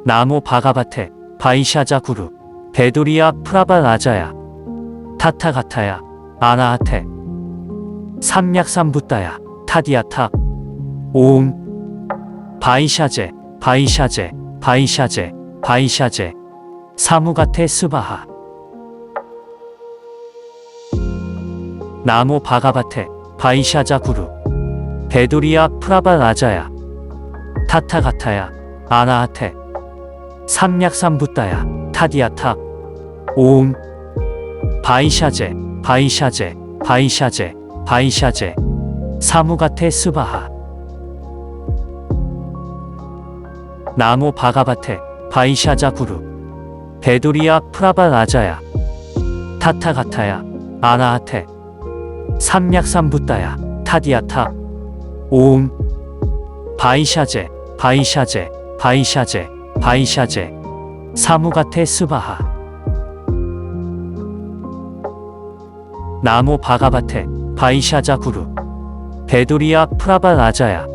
나모 바가바테 바이샤자 구루 베두리아 프라바 라자야 타타가타야 아나하테 삼약삼부따야 타디아타 오음 바이샤제 바이샤제 바이샤제 바이샤제 사무가테 스바하 나모 바가바테 바이샤자 구루 베두리아 프라바 라자야 타타가타야 아나하테 삼약삼부따야 타디아타 오음 바이샤제 바이샤제 바이샤제 바이샤제 사무가테 스바하 나모 바가바테 바이샤자 구루 베두리아 프라바 라자야 타타가타야 아나하테 삼약삼부따야 타디아타 오음 바이샤제 바이샤제 바이샤제 바이샤제 사무가테 스바하 나모 바가바테 바이샤자 구루 베두리아 프라바 라자야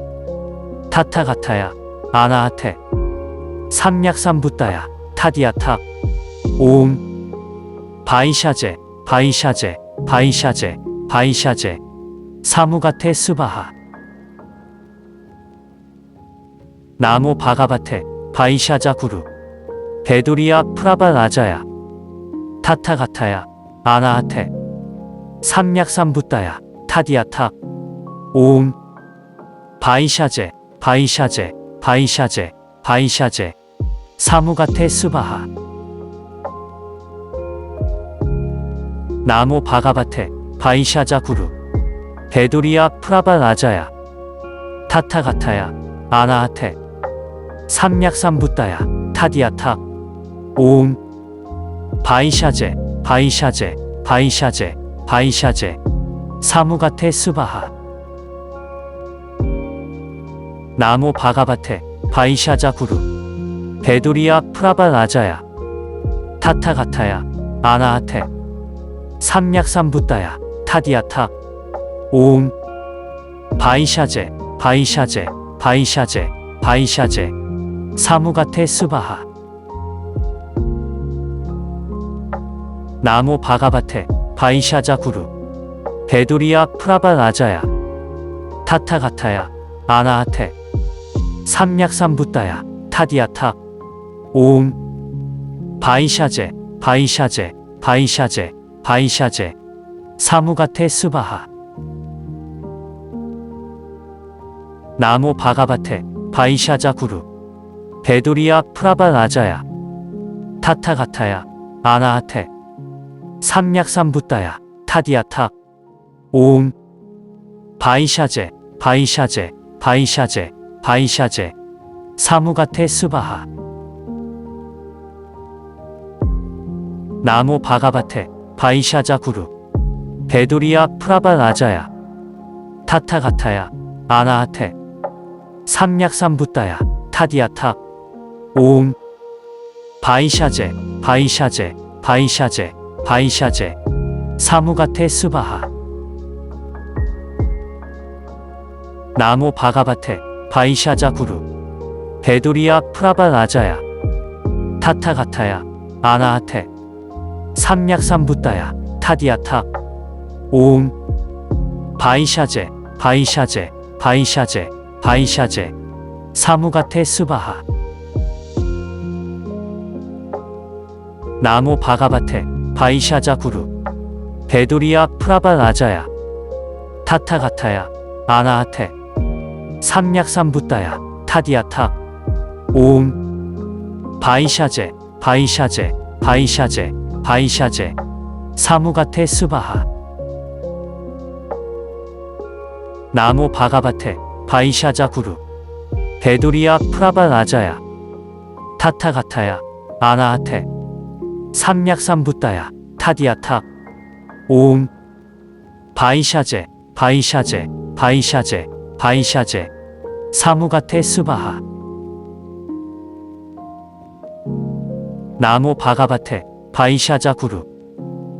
타타가타야 아나하테 삼약삼부따야 타디아타 오음 바이샤제 바이샤제 바이샤제 바이샤제 사무가테 스바하 나모 바가바테 바이샤자 구루 베두리아 프라바 라자야 타타가타야 아나하테 삼약삼부따야 타디아타 오음 바이샤제 바이샤제 바이샤제 바이샤제 사무가테 스바하 나모 바가바테 바이샤자 구루 베두리아 프라바 라자야 타타가타야 아나하테 삼약삼부따야 타디아타 오음 바이샤제 바이샤제 바이샤제 바이샤제 사무가테 스바하 나모 바가바테 바이샤자 구루 베두리아 프라바 라자야 타타가타야 아나하테 삼약삼부따야 타디아타 오음 바이샤제 바이샤제 바이샤제 바이샤제 사무가테 스바하 나모 바가바테 바이샤자 구루 베두리아 프라바 라자야 타타가타야 아나하테 삼약삼부따야 타디아타 오음 바이샤제 바이샤제 바이샤제 바이샤제 사무가테 스바하 나모 바가바테 바이샤자 구루 베두리아 프라바 라자야 타타가타야 아나하테 삼약삼부따야 타디아타 오음 바이샤제 바이샤제 바이샤제 바이샤제 사무가테 스바하 나모 바가바테 바이샤자 구루 베두리아 프라바 라자야 타타가타야 아나하테 삼약삼부따야 타디아타 오음 바이샤제 바이샤제 바이샤제 바이샤제 사무가테 스바하 나모 바가바테 바이샤자 구루 베두리아 프라바 라자야 타타가타야 아나하테 삼약삼부따야 타디아타 오음 바이샤제 바이샤제 바이샤제 바이샤제 사무가테 스바하 나모 바가바테 바이샤자 구루 베두리아 프라바 라자야 타타가타야 아나하테 삼약삼부따야 타디아타 오음 바이샤제 바이샤제 바이샤제 바이샤제 사무가테 스바하 나모 바가바테 바이샤자 구루 베두리아 프라바 라자야 타타가타야 아나하테 삼약삼부따야 타디아타 오음 바이샤제 바이샤제 바이샤제 바이샤제 사무가테 스바하 나모 바가바테 바이샤자 구루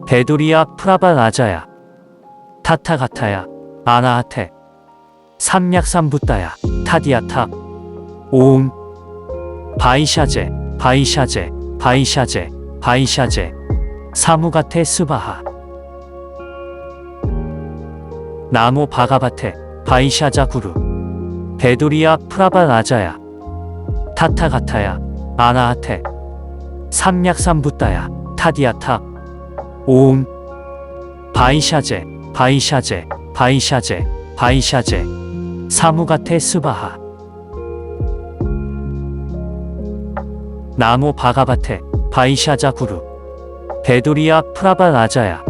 베두리아 프라바 라자야 타타가타야 아나하테 삼약삼부따야 타디아타 오음 바이샤제 바이샤제, 바이샤제, 바이샤제, 사무가테 스바하. 나모 바가바테, 바이샤자 구루, 베두리아 프라바 라자야, 타타가타야, 아나하테, 삼약삼부따야, 타디아타, 오음, 바이샤제, 바이샤제, 바이샤제, 바이샤제, 사무가테 스바하. 나모 바가바테, 바이샤자 구루, 베두리아 프라바 라자야,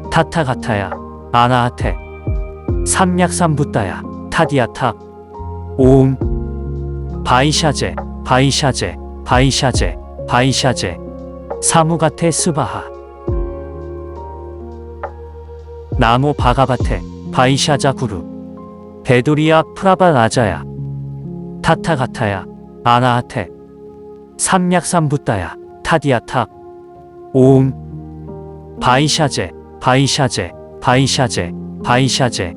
타타가타야, 아나하테, 삼약삼부따야, 타디아타, 오음, 바이샤제, 바이샤제, 바이샤제, 바이샤제, 사무가테 스바하. 나모 바가바테, 바이샤자 구루, 베두리아 프라바 라자야, 타타가타야, 아나하테, 삼약삼부따야, 타디아타, 오음, 바이샤제, 바이샤제, 바이샤제, 바이샤제,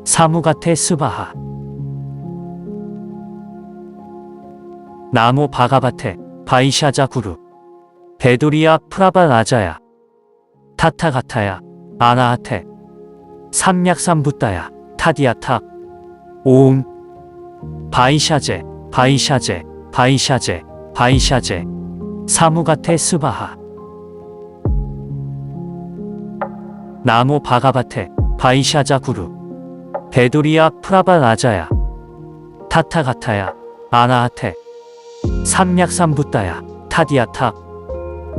사무가테 스바하. 나모 바가바테, 바이샤자 구루, 베두리아 프라바 라자야, 타타가타야, 아나하테, 삼약삼부따야, 타디아타, 오음, 바이샤제, 바이샤제, 바이샤제, 바이샤제, 사무가테 스바하. 나모 바가바테, 바이샤자 구루, 베두리아 프라바 라자야, 타타가타야, 아나하테, 삼약삼부따야, 타디아타,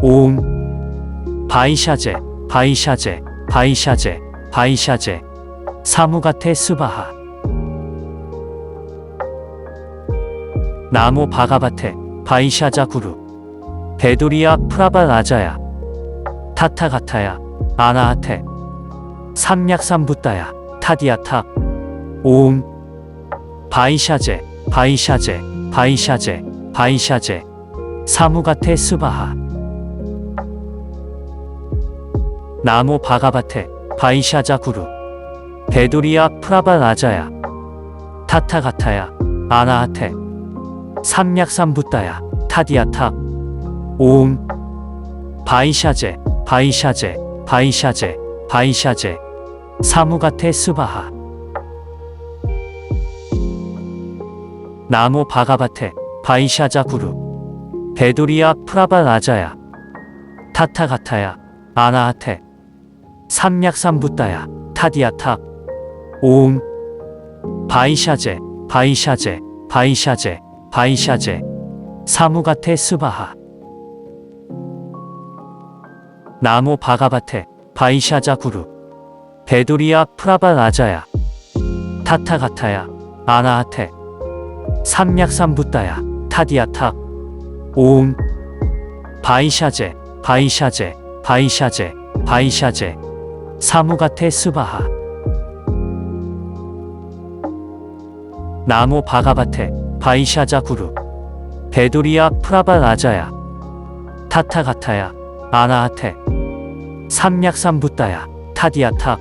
오음, 바이샤제, 바이샤제, 바이샤제, 바이샤제, 사무가테 스바하. 나모 바가바테, 바이샤자 구루, 베두리아 프라바 라자야, 타타가타야, 아나하테, 삼약삼부따야, 타디아타, 오음, 바이샤제, 바이샤제, 바이샤제, 바이샤제, 사무가테 스바하. 나모 바가바테, 바이샤자 구루, 베두리아 프라바 라자야, 타타가타야, 아나하테, 삼약삼부따야, 타디아타, 오음, 바이샤제, 바이샤제, 바이샤제, 바이샤제, 사무가테 스바하. 나모 바가바테, 바이샤자 구루, 베두리아 프라바 라자야, 타타가타야, 아나하테, 삼약삼부따야, 타디아타, 오음, 바이샤제, 바이샤제, 바이샤제, 바이샤제, 사무가테 스바하. 나모 바가바테, 바이샤자 구루, 베두리아 프라바 라자야, 타타가타야, 아나하테, 삼약삼부따야, 타디아타, 오음, 바이샤제, 바이샤제, 바이샤제, 바이샤제, 사무가테 스바하. 나모 바가바테, 바이샤자 구루, 베두리아 프라바 라자야, 타타가타야, 아나하테, 삼약삼부따야, 타디아타,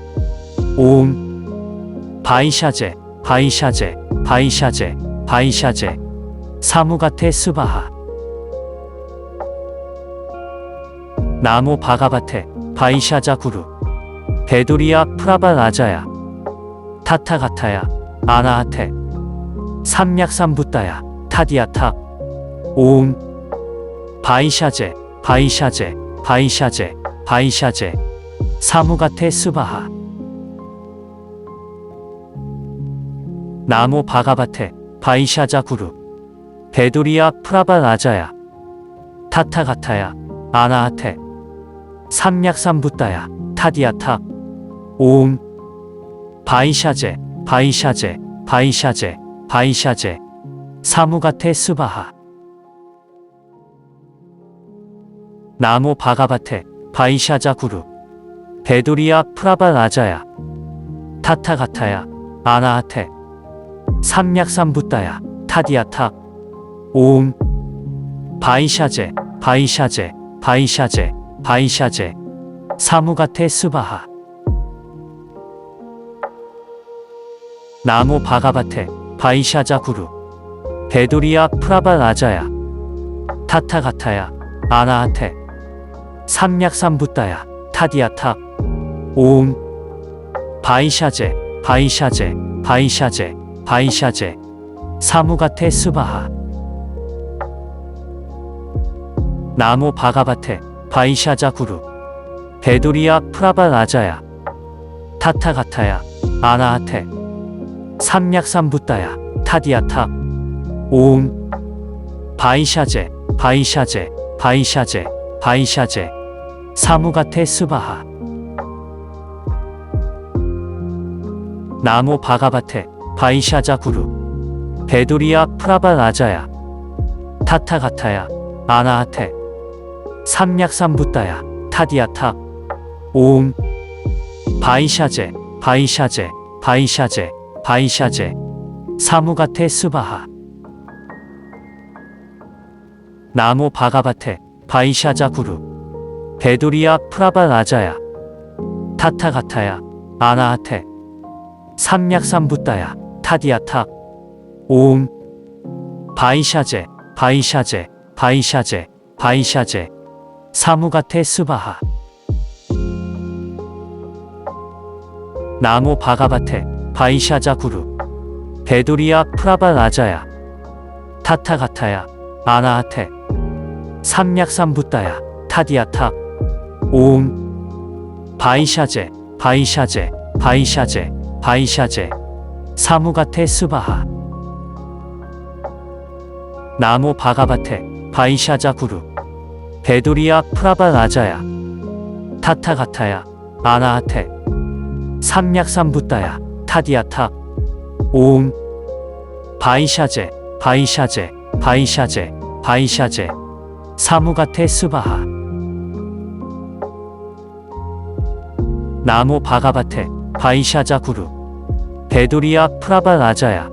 오음, 바이샤제, 바이샤제, 바이샤제, 바이샤제, 사무가테 스바하. 나모 바가바테, 바이샤자 구루, 베두리아 프라바 라자야, 타타가타야, 아나하테, 삼약삼부따야, 타디아타, 오음, 바이샤제, 바이샤제, 바이샤제, 바이샤제, 사무가테 스바하. 나모 바가바테, 바이샤자 구루, 베두리아 프라바 라자야, 타타가타야, 아나하테, 삼약삼부따야, 타디아타, 오음, 바이샤제, 바이샤제, 바이샤제, 바이샤제, 사무가테 스바하. 나모 바가바테, 바이샤자 구루, 베두리아 프라바 라자야, 타타가타야, 아나하테, 삼약삼부따야, 타디아타, 오음, 바이샤제, 바이샤제, 바이샤제, 바이샤제, 사무가테 스바하. 나모 바가바테, 바이샤자 구루, 베두리아 프라바 라자야, 타타가타야 아나하테 삼약삼부따야 타디아타 오음 바이샤제 바이샤제 바이샤제 바이샤제 사무가테 스바하 나모 바가바테 바이샤자 구루 베두리아 프라바 라자야 타타가타야 아나하테 삼약삼부따야 타디아타 오음 바이샤제 바이샤제 바이샤제 바이샤제 사무가테 스바하 나모 바가바테 바이샤자 구루 베두리아 프라바 라자야 타타가타야 아나하테 삼약삼부따야 타디아타 오음 바이샤제 바이샤제 바이샤제 바이샤제 사무가테 스바하 나모 바가바테 바이샤자 구루 베두리아 프라바 라자야 타타가타야 아나하테 삼약삼부따야 타디아타 오음 바이샤제 바이샤제 바이샤제 바이샤제 사무가테 스바하 나모 바가바테 바이샤자 구루 베두리아 프라바 라자야 타타가타야 아나하테 삼약삼부따야 타디아타 오음 바이샤제 바이샤제 바이샤제 바이샤제 사무가테 스바하 나모 바가바테 바이샤자 구루 베두리아 프라바 라자야 타타가타야 아나하테 삼약삼부따야 타디아타 오음 바이샤제 바이샤제 바이샤제 바이샤제 사무가테 스바하 나모 바가바테 바이샤자 구루 베두리아 프라바 라자야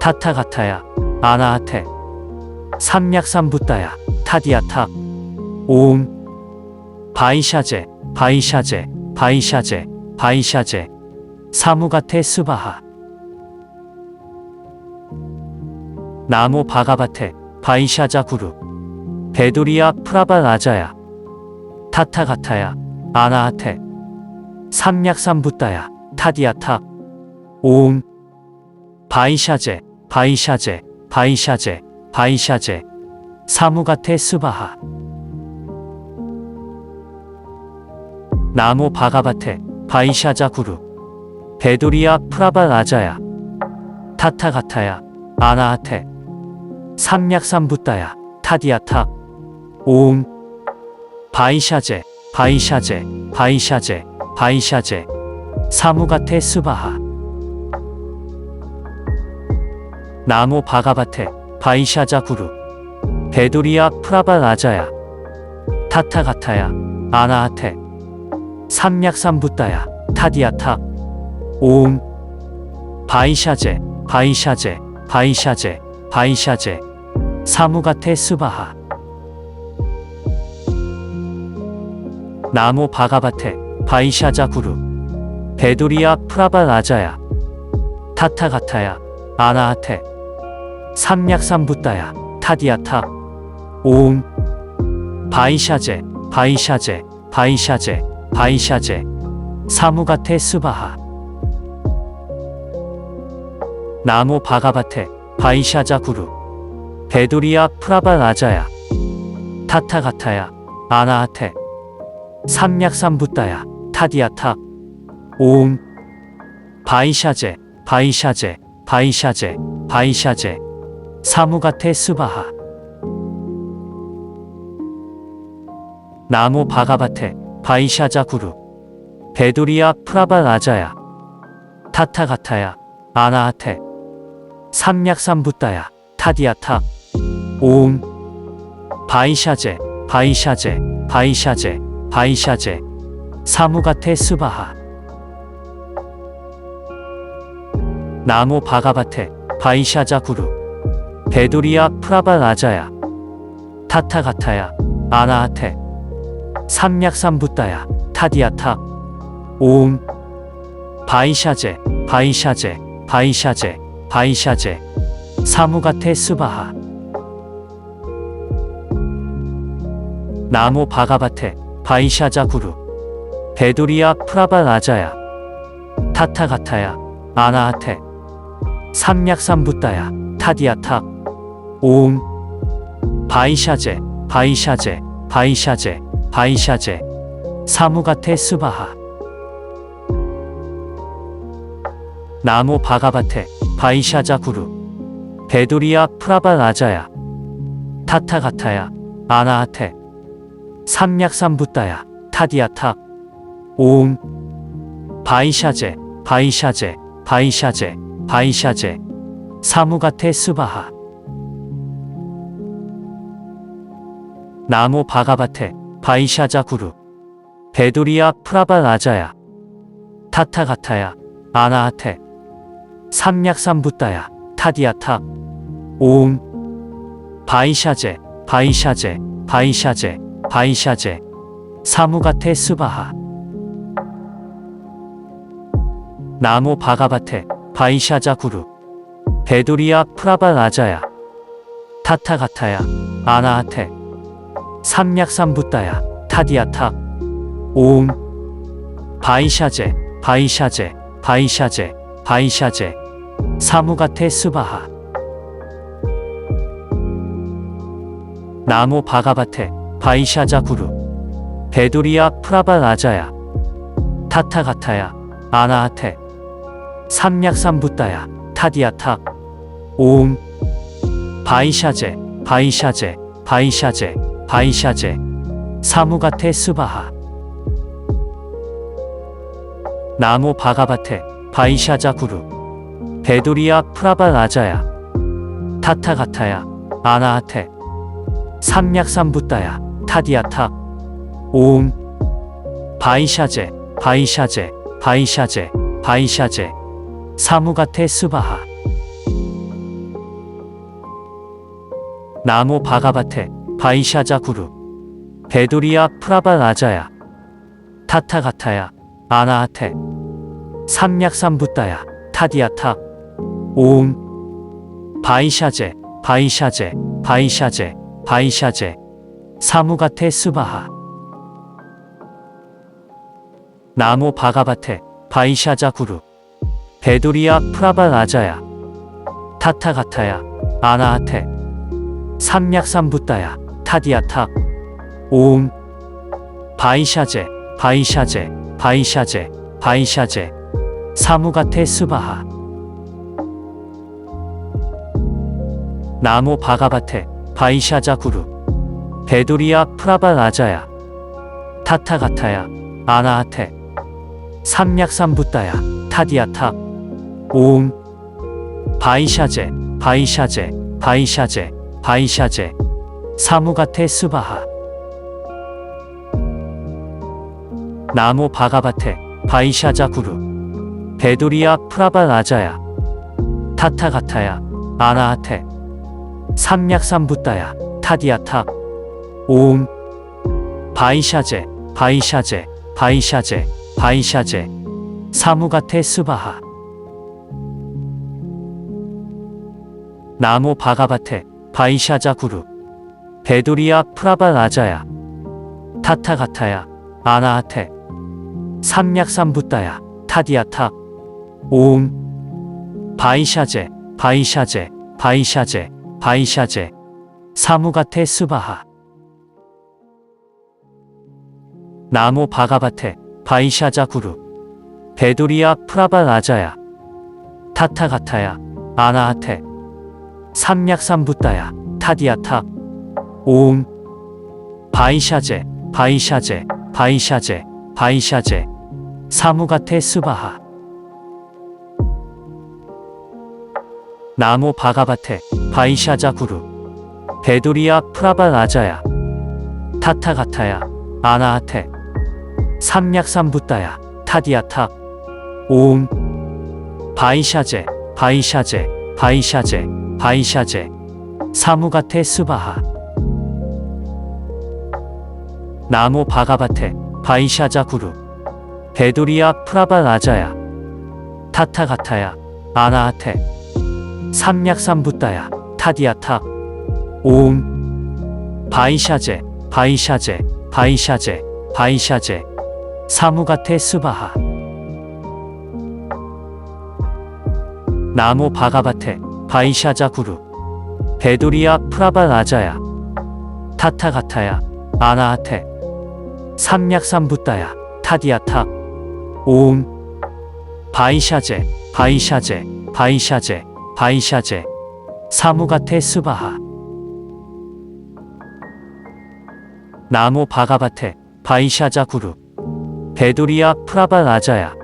타타가타야 아나하테 삼약삼부따야 타디아타 오음 바이샤제 바이샤제 바이샤제 바이샤제 사무가테 스바하 나모 바가바테 바이샤자 구루 베두리아 프라바 라자야 타타가타야 아나하테 삼약삼부따야 타디아타 오음 바이샤제 바이샤제 바이샤제 바이샤제 사무가테 스바하 나모 바가바테 바이샤자 구루 베두리아 프라바 라자야 타타가타야 아나하테 삼약삼부따야 타디아타 오음 바이샤제 바이샤제 바이샤제 바이샤제 사무가테 스바하 나모 바가바테 바이샤자 구루 베두리아 프라바 라자야 타타가타야 아나하테 삼약삼부따야 타디아타 오음 바이샤제 바이샤제 바이샤제 바이샤제 사무가테 스바하 나모 바가바테 바이샤자 구루 베두리아 프라바 라자야 타타가타야 아나하테 삼약삼부따야 타디아타 오음 바이샤제 바이샤제 바이샤제 바이샤제 사무가테 스바하 나모 바가바테 바이샤자 구루 베두리아 프라바 라자야 타타가타야 아나하테 삼약삼부따야 타디아타 오음 바이샤제 바이샤제 바이샤제 바이샤제 사무가테 스바하 나모 바가바테 바이샤자 구루 베두리아 프라바 라자야 타타가타야 아나하테 삼약삼부따야 타디아타 오음 바이샤제 바이샤제 바이샤제 바이샤제 사무가테 스바하 나모 바가바테 바이샤자 구루 베두리아 프라바 라자야 타타가타야 아나하테 삼약삼부따야 타디아타 오음 바이샤제 바이샤제 바이샤제 바이샤제 사무가테 스바하 나무 바가바테 바이샤자 구루 베두리아 프라바 라자야 타타가타야 아나하테 삼약삼부따야 타디아타 오음 바이샤제 바이샤제 바이샤제 바이샤제 사무가테 스바하 나무 바가바테 바이샤자 구루 베두리아 프라바 라자야 타타가타야 아나하테 삼약삼부따야 타디아타 오음 바이샤제 바이샤제 바이샤제 바이샤제 사무가테 스바하 나무 바가바테 바이샤자 구루 베두리아 프라바 라자야 타타가타야 아나하테 삼약삼부따야 타디아타 오음 바이샤제 바이샤제 바이샤제 바이샤제 사무가테 스바하 나무 바가바테 바이샤자 구루 베두리아 프라바 라자야 타타가타야 아나하테 삼약삼부따야 타디아타 오음 바이샤제 바이샤제 바이샤제 바이샤제 사무가테 스바하 나무 바가바테 바이샤자 구루 베두리아 프라바 라자야 타타가타야 아나하테 삼약삼부따야 타디아타 오음 바이샤제 바이샤제 바이샤제 바이샤제 사무가테 스바하 나무 바가바테 바이샤자 구루 베두리아 프라바 라자야 타타가타야 아나하테 삼약삼부따야 타디아타 오음 바이샤제 바이샤제 바이샤제 바이샤제 사무가테 스바하 나무 바가바테 바이샤자 구루 베두리아 프라바 라자야 타타가타야 아나하테 삼약삼부따야 타디아타 오음 바이샤제 바이샤제 바이샤제 바이샤제 사무가테 스바하 나무 바가바테 바이샤자 구루 베두리아 프라바 라자야 타타가타야 아나하테 삼약삼부따야 타디아타 오음 바이샤제 바이샤제 바이샤제 바이샤제 사무가테 스바하 나무 바가바테 바이샤자 구루 베두리아 프라바 라자야 타타가타야 아나하테 삼약삼부따야 타디아타 오음 바이샤제 바이샤제 바이샤제 바이샤제 사무가테 스바하 나무 바가바테 바이샤자 구루 베두리아 프라바 라자야 타타가타야 아나하테 삼약삼부따야 타디아타 오음 바이샤제 바이샤제 바이샤제 바이샤제 사무가테 스바하 나무 바가바테 바이샤자 구루 베두리아 프라바 라자야 타타가타야 아나하테 삼약삼부따야 타디아타 오음 바이샤제 바이샤제 바이샤제 바이샤제 사무가테 스바하 나무 바가바테 바이샤자 구루 베두리아 프라바 라자야 타타가타야 아나하테 삼약삼부따야 타디아타 오음 바이샤제 바이샤제 바이샤제 바이샤제 사무가테 스바하 나무 바가바테 바이샤자 구루 베두리아 프라바 라자야 타타가타야 아나하테 삼약삼부따야 타디아타 오음 바이샤제 바이샤제 바이샤제 바이샤제 사무가테 스바하 나무 바가바테 바이샤자 구루 베두리아 프라바 라자야 타타가타야 아나하테 삼약삼부따야 타디아타 오음 바이샤제 바이샤제, 바이샤제, 바이샤제, 사무가테 스바하. 나모 바가바테, 바이샤자 구루, 베두리아 프라바 라자야, 타타가타야, 아나하테, 삼약삼부따야, 타디아타, 오음, 바이샤제, 바이샤제, 바이샤제, 바이샤제, 사무가테 스바하. 나모 바가바테, 바이샤자 구루, 베두리아 프라바 라자야,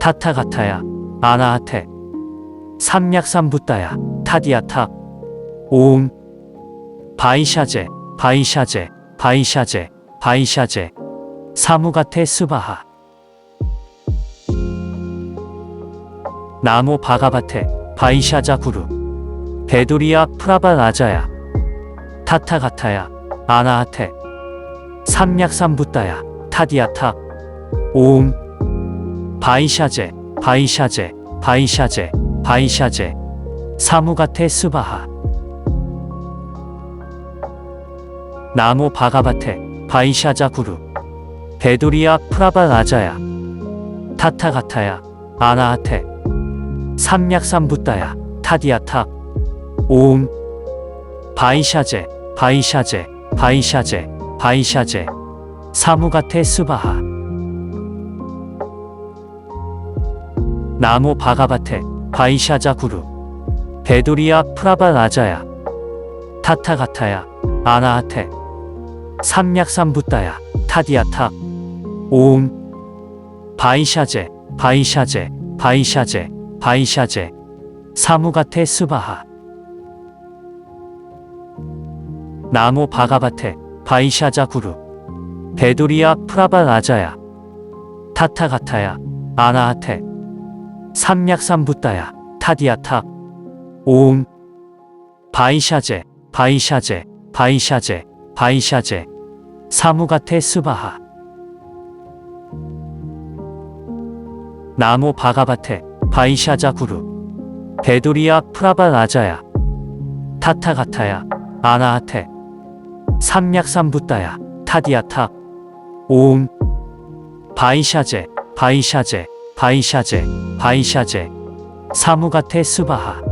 타타가타야, 아나하테, 삼약삼부따야, 타디아타, 오음, 바이샤제, 바이샤제, 바이샤제, 바이샤제, 사무가테 스바하. 나모 바가바테, 바이샤자 구루, 베두리아 프라바 라자야, 타타가타야, 아나하테, 삼약삼부따야, 타디아타, 오음, 바이샤제, 바이샤제, 바이샤제, 바이샤제, 사무가테 스바하. 나모 바가바테, 바이샤자 구루, 베두리아 프라바 라자야, 타타가타야, 아나하테, 삼약삼부따야, 타디아타, 오음, 바이샤제, 바이샤제, 바이샤제, 바이샤제, 사무가테 스바하. 나모 바가바테, 바이샤자 구루, 베두리아 프라바 라자야, 타타가타야, 아나하테, 삼약삼부따야, 타디아타, 오음, 바이샤제, 바이샤제, 바이샤제, 바이샤제, 사무가테 스바하. 나모 바가바테, 바이샤자 구루, 베두리아 프라바 라자야, 타타가타야, 아나하테, 삼약삼부따야, 타디아타, 오음, 바이샤제, 바이샤제, 바이샤제, 바이샤제, 사무가테 스바하. 나모 바가바테, 바이샤자 구루, 베두리아 프라바 라자야, 타타가타야, 아나하테, 삼약삼부따야, 타디아타, 오음, 바이샤제, 바이샤제, 바이샤제, 바이샤제, 사무가테 스바하.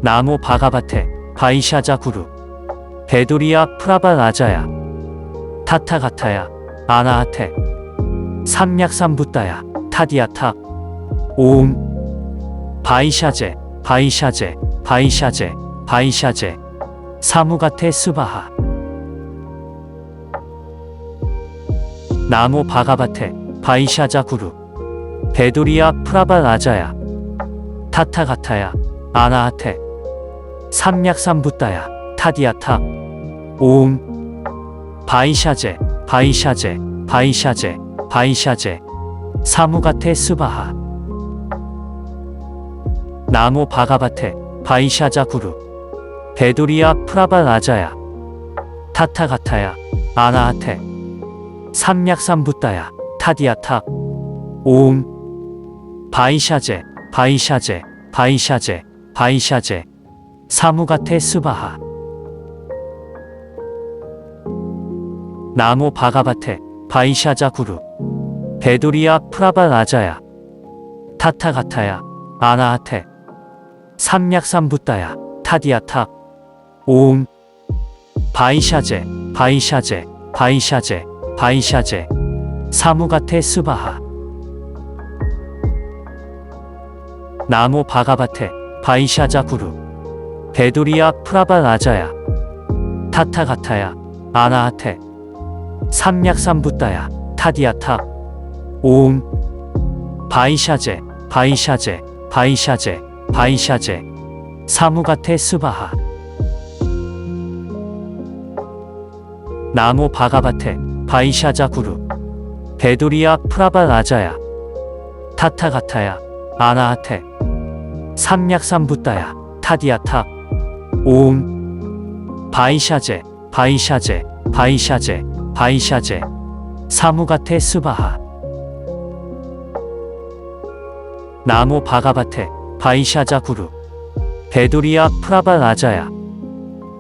나모 바가바테, 바이샤자 구루, 베두리아 프라바 라자야, 타타가타야, 아나하테, 삼약삼부따야, 타디아타, 오음, 바이샤제, 바이샤제, 바이샤제, 바이샤제, 사무가테 스바하. 나모 바가바테, 바이샤자 구루, 베두리아 프라바 라자야, 타타가타야, 아나하테, 삼약삼부따야, 타디아타, 오음, 바이샤제, 바이샤제, 바이샤제, 바이샤제, 사무가테 스바하. 나모 바가바테, 바이샤자 구루, 베두리아 프라바 라자야, 타타가타야, 아나하테, 삼약삼부따야, 타디아타, 오음, 바이샤제, 바이샤제, 바이샤제, 바이샤제, 사무가테 스바하. 나모 바가바테, 바이샤자 구루, 베두리아 프라바 라자야, 타타가타야, 아나하테, 삼약삼부따야, 타디아타, 오음, 바이샤제, 바이샤제, 바이샤제, 바이샤제, 사무가테 스바하. 나모 바가바테, 바이샤자 구루, 베두리아 프라바 라자야, 타타가타야, 아나하테, 삼약삼부따야, 타디아타, 오음, 바이샤제, 바이샤제, 바이샤제, 바이샤제, 사무가테 스바하. 나모 바가바테, 바이샤자 구루, 베두리아 프라바 라자야, 타타가타야, 아나하테, 삼약삼부따야, 타디아타, 오음, 바이샤제, 바이샤제, 바이샤제, 바이샤제, 사무가테 스바하. 나모 바가바테, 바이샤자 구루, 베두리아 프라바 라자야,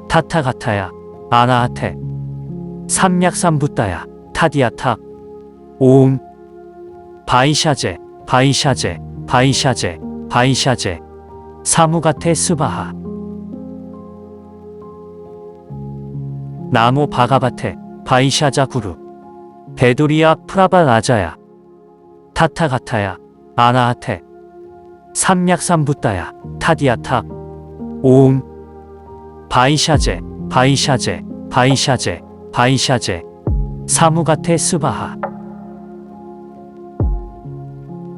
타타가타야 아나하테 삼약삼붓다야 타디아타 오음 바이샤제 바이샤제 바이샤제 바이샤제 사무가테 스바하 나모 바가바테 바이샤자 구루 베두리아 프라바 라자야 타타가타야 아나하테 삼약삼붓다야 타디아타 오음 바이샤제 바이샤제 바이샤제 바이샤제 사무가테 스바하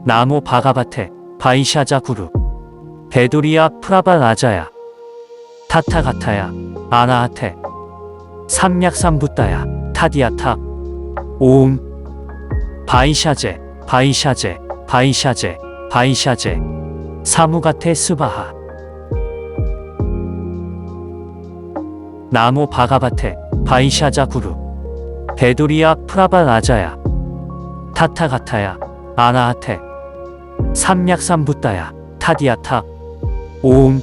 나모 바가바테 바이샤자 구루 베두리아 프라바 라자야 타타가타야 아나하테 삼약삼붓다야 타디아타 오음 바이샤제 바이샤제 바이샤제 바이샤제 사무가테 스바하 나모 바가바테 바이샤자 구루 베두리아 프라바 라자야 타타가타야 아나하테 삼약삼붓다야 타디아타 오음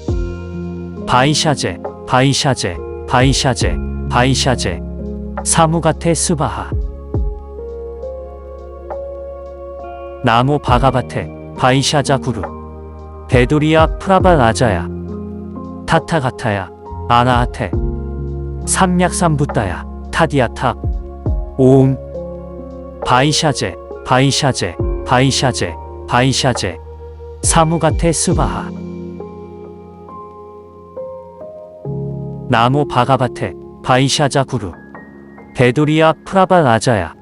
바이샤제 바이샤제 바이샤제 바이샤제 사무가테 스바하 나모 바가바테 바이샤자 구루 베두리아 프라바 라자야 타타가타야 아나하테 삼약삼붓다야 타디아타 오음 바이샤제 바이샤제 바이샤제 바이샤제 사무가테 스바하 나모 바가바테 바이샤자 구루 베두리아 프라바 라자야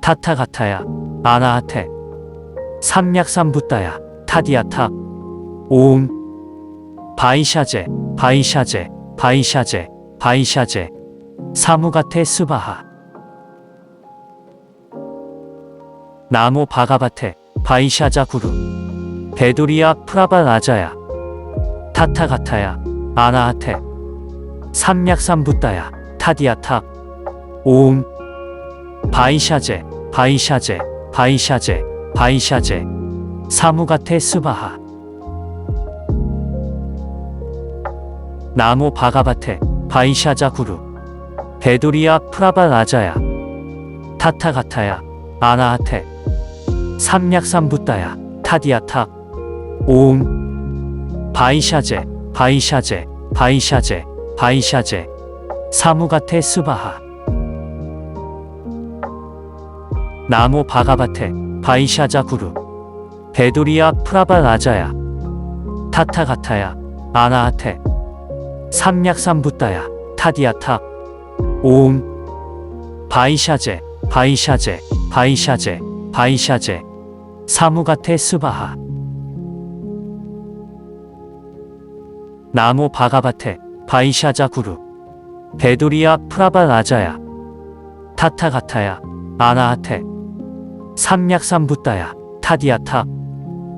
타타가타야 아나하테 삼약삼붓다야 타디아타 오음 바이샤제 바이샤제 바이샤제 바이샤제 사무가테 스바하 나모 바가바테 바이샤자 구루 베두리아 프라바 라자야 타타가타야 아나하테 삼약삼붓다야 타디아타 오음 바이샤제 바이샤제 바이샤제 바이샤제 사무가테 스바하 나모 바가바테 바이샤자 구루 베두리아 프라바 라자야 타타가타야 아나하테 삼약삼붓다야 타디아타 오음 바이샤제 바이샤제 바이샤제 바이샤제 사무가테 스바하 나모 바가바테 바이샤자 구루 베두리아 프라바 라자야 타타가타야 아나하테 삼약삼붓다야 타디아타 오음 바이샤제 바이샤제 바이샤제 바이샤제 사무가테 스바하 나모 바가바테 바이샤자 구루 베두리아 프라바 라자야 타타가타야 아나하테 삼약삼붓다야 타디아타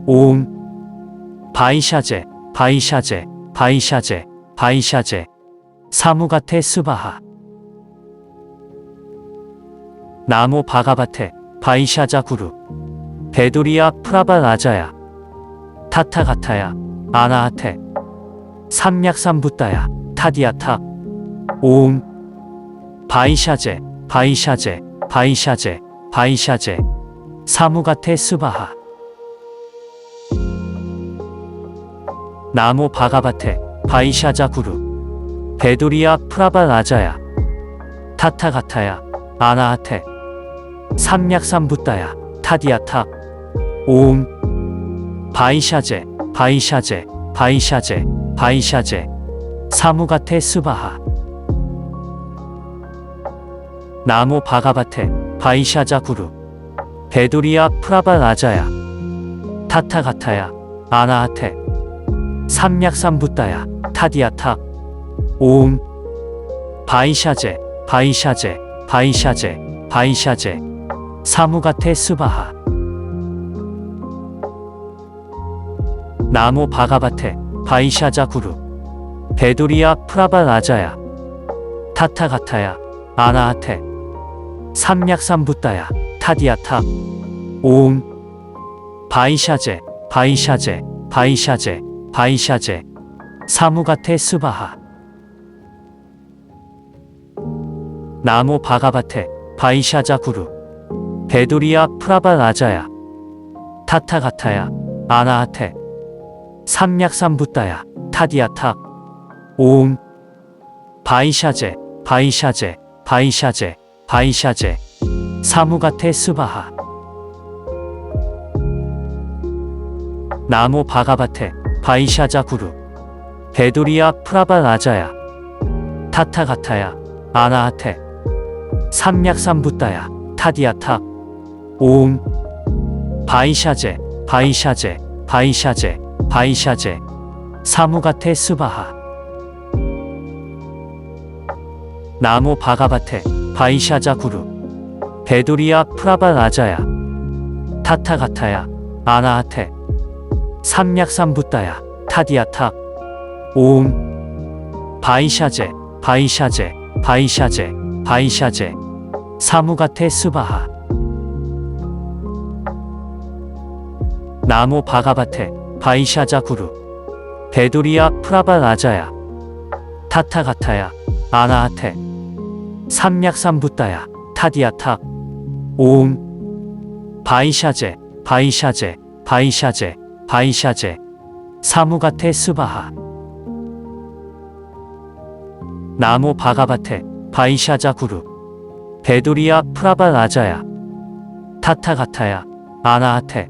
오음 바이샤제 바이샤제 바이샤제 바이샤제 사무가테 스바하 나모 바가바테 바이샤자 구루 베두리아 프라바 라자야 타타가타야 아나하테 삼약삼붓다야 타디아타 오음 바이샤제 바이샤제 바이샤제 바이샤제 사무가테 스바하 나모 바가바테 바이샤자 구루 베두리아 프라바 라자야 타타가타야 아나하테 삼약삼붓다야 타디아타 오음 바이샤제 바이샤제 바이샤제 바이샤제 사무가테 스바하 나모 바가바테 바이샤자 구루 베두리아 프라바 라자야 타타가타야 아나하테 삼약삼붓다야 타디아타 오음 바이샤제 바이샤제 바이샤제 바이샤제 사무가테 스바하 나모 바가바테 바이샤자 구루 베두리아 프라바 라자야 타타가타야 아나하테 삼약삼붓다야 타디아타 오음 바이샤제 바이샤제 바이샤제 바이샤제 사무가테 스바하 나무 바가바테 바이샤자 구루 베두리아 프라바 라자야 타타가타야 아나하테 삼약삼부따야 타디아탁 오음 바이샤제 바이샤제 바이샤제 바이샤제 사무가테 스바하 나무 바가바테 바이샤자 구루 베두리아 프라바 라자야 타타가타야 아나하테 삼약삼부따야 타디아탁 오음 바이샤제 바이샤제 바이샤제 바이샤제 사무가테 스바하 나무 바가바테 바이샤자 구루 베두리아 프라바 라자야 타타가타야 아나하테 삼약삼부따야 타디아탁 오음 바이샤제 바이샤제 바이샤제 바이샤제 사무가테 스바하 나무 바가바테 바이샤자 구루 베두리아 프라바 라자야 타타가타야 아나하테 삼약삼부따야 타디아탁 오음 바이샤제 바이샤제 바이샤제 바이샤제 사무가테 스바하 나무 바가바테 바이샤자 구루 베두리아 프라바 라자야 타타가타야 아나하테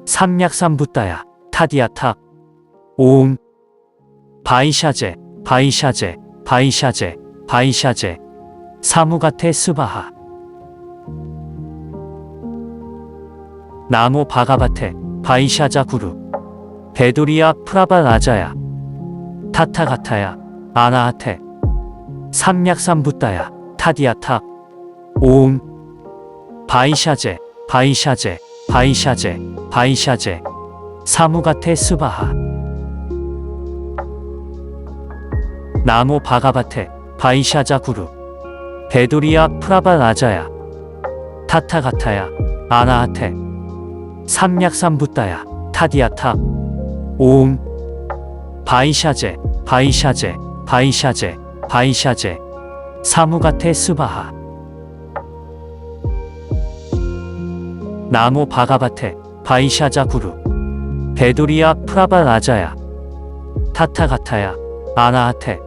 삼약삼부따야 타디아탁 오음 바이샤제 바이샤제 바이샤제 바이샤제 사무가테 스바하 나무 바가바테 바이샤자 구루 베두리아 프라바 라자야 타타가타야 아나하테 삼약삼부따야 타디아탁 오음 바이샤제 바이샤제 바이샤제 바이샤제 사무가테 스바하 나무 바가바테 바이샤자 구루 베두리아 프라바 라자야 타타가타야 아나하테 삼약삼부따야 타디아탁 오음 바이샤제 바이샤제 바이샤제 바이샤제 사무가테 스바하 나무 바가바테 바이샤자 구루 베두리아 프라바 라자야 타타가타야 아나하테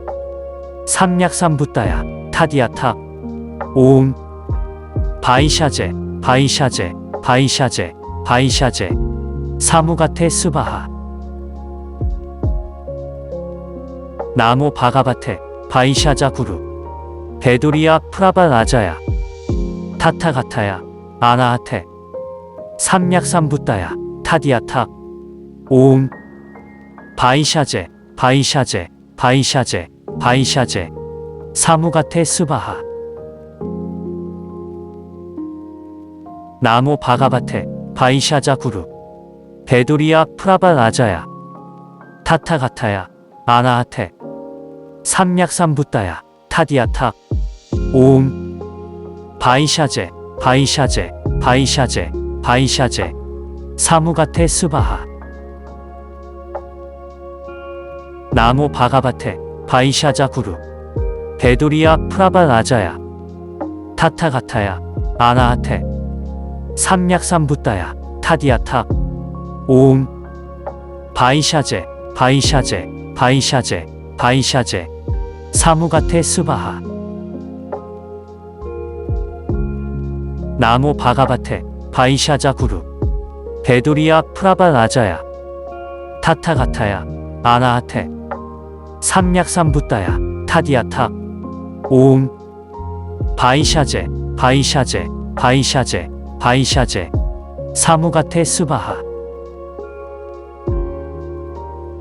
삼약삼부따야 타디아탁 오음 바이샤제 바이샤제 바이샤제 바이샤제 사무가테 스바하 나무 바가바테 바이샤자 구루 베두리아 프라바 라자야 타타가타야 아나하테 삼약삼부따야 타디아탁 오음 바이샤제 바이샤제 바이샤제 바이샤제 사무가테 스바하 나무 바가바테 바이샤자 구루 베두리아 프라바 라자야 타타가타야 아나하테 삼약삼부따야 타디아탁 오음 바이샤제 바이샤제 바이샤제 바이샤제 사무가테 스바하 나무 바가바테 바이샤자 구루 베두리아 프라바 라자야 타타가타야 아나하테 삼약삼부따야 타디아탁 오음 바이샤제 바이샤제 바이샤제 바이샤제 사무가테 스바하 나무 바가바테 바이샤자 구루 베두리아 프라바 라자야 타타가타야 아나하테 삼약삼부따야 타디아탁 오음 바이샤제 바이샤제 바이샤제 바이샤제 사무가테 스바하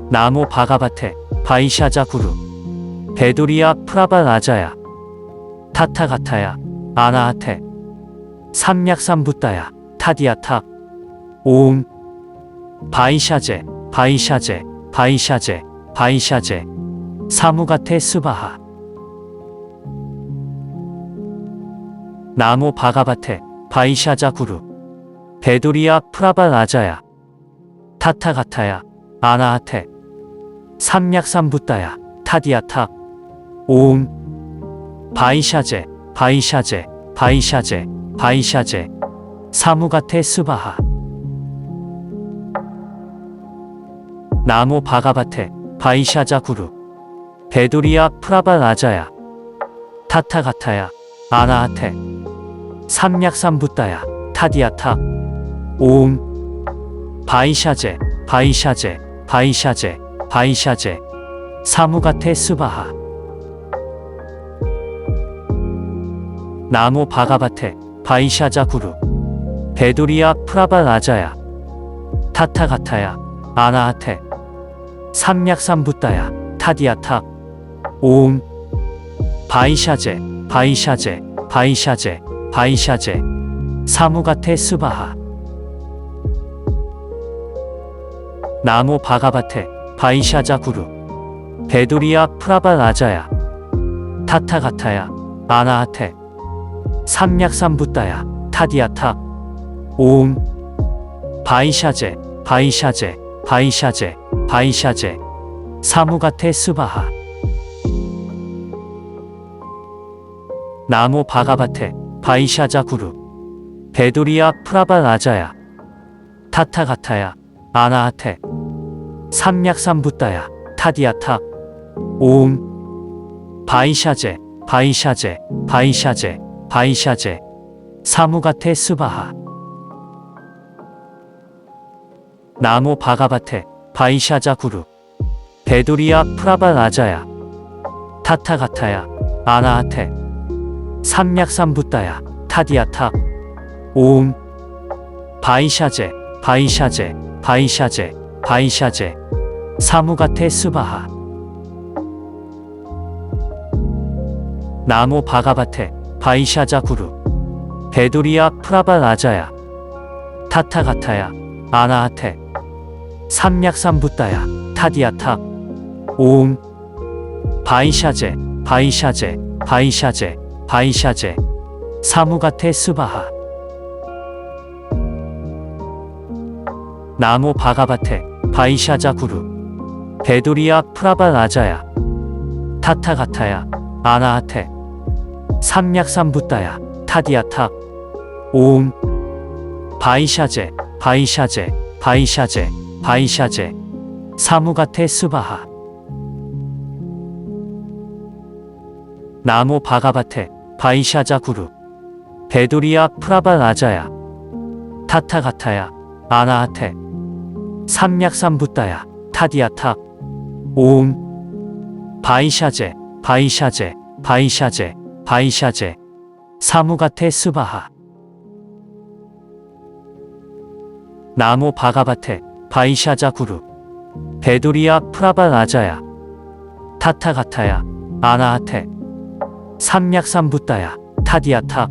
나무 바가바테 바이샤자 구루 베두리아 프라바 라자야 타타가타야 아나하테 삼약삼부따야 타디아탁 오음 바이샤제 바이샤제 바이샤제 바이샤제 사무가테 스바하 나무 바가바테 바이샤자 구루 베두리아 프라바 라자야 타타가타야 아나하테 삼약삼부따야 타디아탁 오음 바이샤제 바이샤제, 바이샤제, 바이샤제, 사무가테 스바하. 나모 바가바테, 바이샤자 구루. 베두리아 프라바 라자야. 타타가타야, 아나하테. 삼약삼부따야, 타디아타. 오음. 바이샤제, 바이샤제, 바이샤제, 바이샤제, 사무가테 스바하. 나모 바가바테, 바이샤자 구루. 베두리아 프라바 라자야. 타타가타야, 아나하테. 삼약삼부따야, 타디아타. 오음. 바이샤제, 바이샤제, 바이샤제, 바이샤제, 사무가테 스바하. 나모 바가바테, 바이샤자 구루. 베두리아 프라바 라자야. 타타가타야, 아나하테. 삼약삼부따야, 타디아타. 오음. 바이샤제, 바이샤제, 바이샤제, 바이샤제, 사무가테 스바하. 나모 바가바테, 바이샤자 구루. 베두리아 프라바 라자야. 타타가타야, 아나하테. 삼약삼부따야, 타디아타. 오음. 바이샤제, 바이샤제, 바이샤제, 바이샤제, 사무가테 스바하. 나모 바가바테, 바이샤자 구루. 베두리아 프라바 라자야. 타타가타야, 아나하테. 삼약삼부따야, 타디아타. 오음. 바이샤제, 바이샤제, 바이샤제, 바이샤제, 사무가테 스바하. 나모 바가바테, 바이샤자 구루. 베두리아 프라바 라자야. 타타가타야, 아나하테. 삼약삼부따야, 타디아타. 오음. 바이샤제, 바이샤제, 바이샤제, 바이샤제, 사무가테 스바하. 나모 바가바테, 바이샤자 구루. 베두리아 프라바 라자야. 타타가타야, 아나하테. 삼약삼부따야, 타디아타. 오음. 바이샤제, 바이샤제, 바이샤제, 바이샤제, 사무가테 스바하. 나모 바가바테, 바이샤자 구루. 베두리아 프라바 라자야. 타타가타야, 아나하테. 삼약삼부따야, 타디아타. 오음. 바이샤제, 바이샤제, 바이샤제, 바이샤제, 사무가테 스바하. 나모 바가바테, 바이샤자 구루. 베두리아 프라바 라자야. 타타가타야, 아나하테. 삼약삼부따야, 타디아타.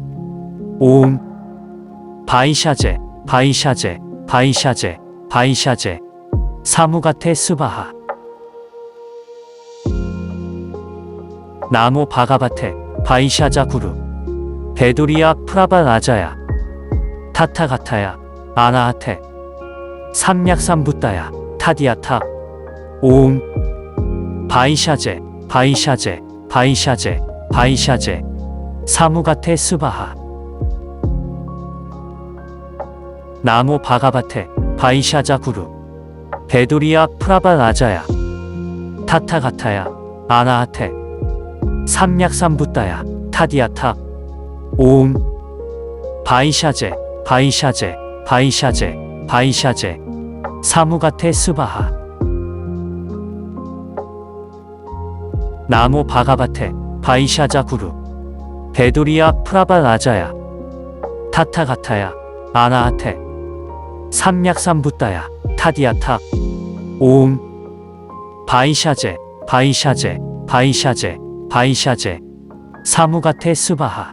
오음. 바이샤제, 바이샤제, 바이샤제, 바이샤제, 사무가테 스바하. 나모 바가바테, 바이샤자 구루. 베두리아 프라바 라자야. 타타가타야, 아나하테. 삼약삼부따야, 타디아타. 오음. 바이샤제, 바이샤제, 바이샤제, 바이샤제, 사무가테 스바하. 나모 바가바테, 바이샤자 구루. 베두리아 프라바 라자야. 타타가타야, 아나하테. 삼약삼부따야, 타디아타. 오음. 바이샤제, 바이샤제, 바이샤제, 바이샤제, 사무가테 스바하. 나모 바가바테, 바이샤자 구루. 베두리아 프라바 라자야. 타타가타야, 아나하테. 삼약삼부따야, 타디아타. 오음. 바이샤제, 바이샤제, 바이샤제, 바이샤제, 사무가테 스바하.